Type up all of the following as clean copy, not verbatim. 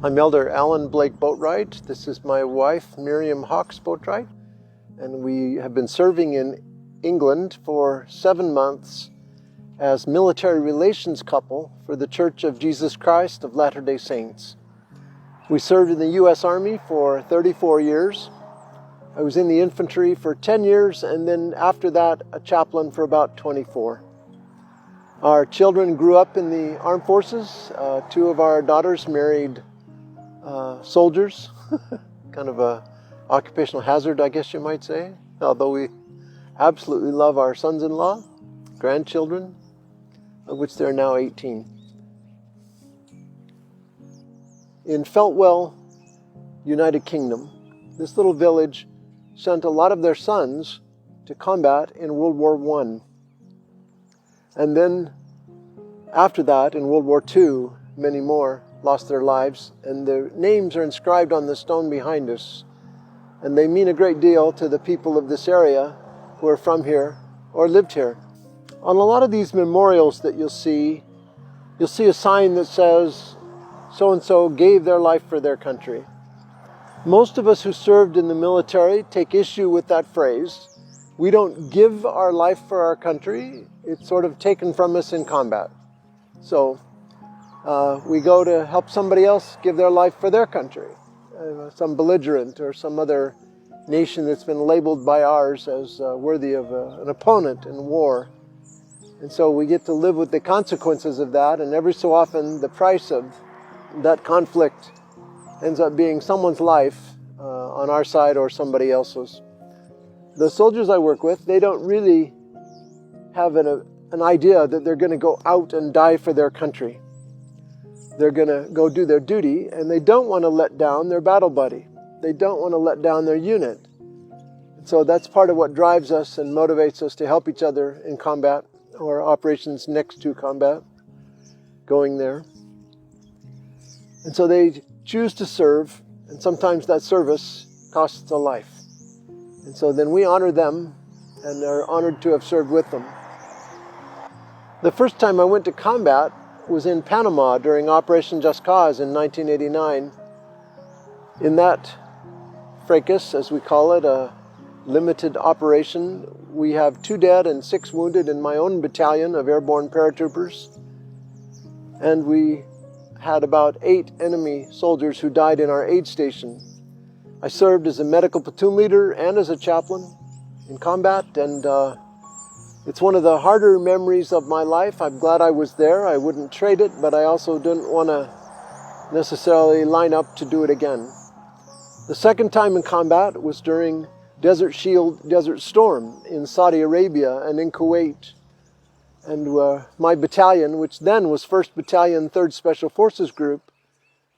I'm Elder Allen Blake Boatright. This is my wife, Miriam Hawkes Boatright, and we have been serving in England for 7 months as military relations couple for the Church of Jesus Christ of Latter-day Saints. We served in the U.S. Army for 34 years. I was in the infantry for 10 years, and then after that, a chaplain for about 24. Our children grew up in the armed forces. 2 of our daughters married soldiers, kind of a occupational hazard, I guess you might say, although we absolutely love our sons-in-law, grandchildren, of which there are now 18. In Feltwell, United Kingdom, this little village sent a lot of their sons to combat in World War I. And then after that, in World War II, many more lost their lives, and their names are inscribed on the stone behind us. And they mean a great deal to the people of this area who are from here or lived here. On a lot of these memorials that you'll see a sign that says, so-and-so gave their life for their country. Most of us who served in the military take issue with that phrase. We don't give our life for our country. It's sort of taken from us in combat. So we go to help somebody else give their life for their country, some belligerent or some other nation that's been labeled by ours as worthy of an opponent in war. And so we get to live with the consequences of that, and every so often the price of that conflict ends up being someone's life on our side or somebody else's. The soldiers I work with, they don't really have an idea that they're going to go out and die for their country. They're going to go do their duty, and they don't want to let down their battle buddy. They don't want to let down their unit. And so that's part of what drives us and motivates us to help each other in combat or operations next to combat, going there. And so they choose to serve, and sometimes that service costs a life. And so then we honor them and are honored to have served with them. The first time I went to combat was in Panama during Operation Just Cause in 1989. In that fracas, as we call it, a limited operation, we have 2 dead and 6 wounded in my own battalion of airborne paratroopers. And we had about 8 enemy soldiers who died in our aid station. I served as a medical platoon leader and as a chaplain in combat, and it's one of the harder memories of my life. I'm glad I was there. I wouldn't trade it, but I also didn't want to necessarily line up to do it again. The second time in combat was during Desert Storm in Saudi Arabia and in Kuwait. And my battalion, which then was 1st Battalion, 3rd Special Forces Group,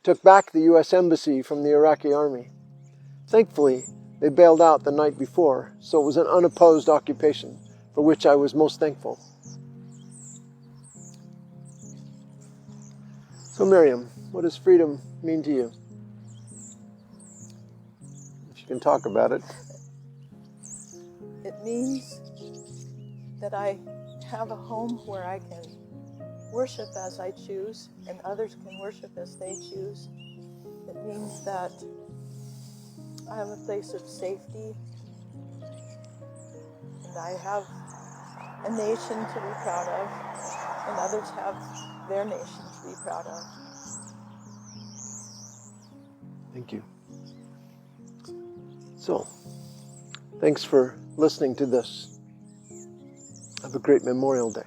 took back the U.S. Embassy from the Iraqi Army. Thankfully, they bailed out the night before, so it was an unopposed occupation, for which I was most thankful. So Miriam, what does freedom mean to you? If you can talk about it. It means that I have a home where I can worship as I choose and others can worship as they choose. It means that I have a place of safety and I have a nation to be proud of and others have their nation to be proud of. Thank you. So, thanks for listening to this. Have a great Memorial Day.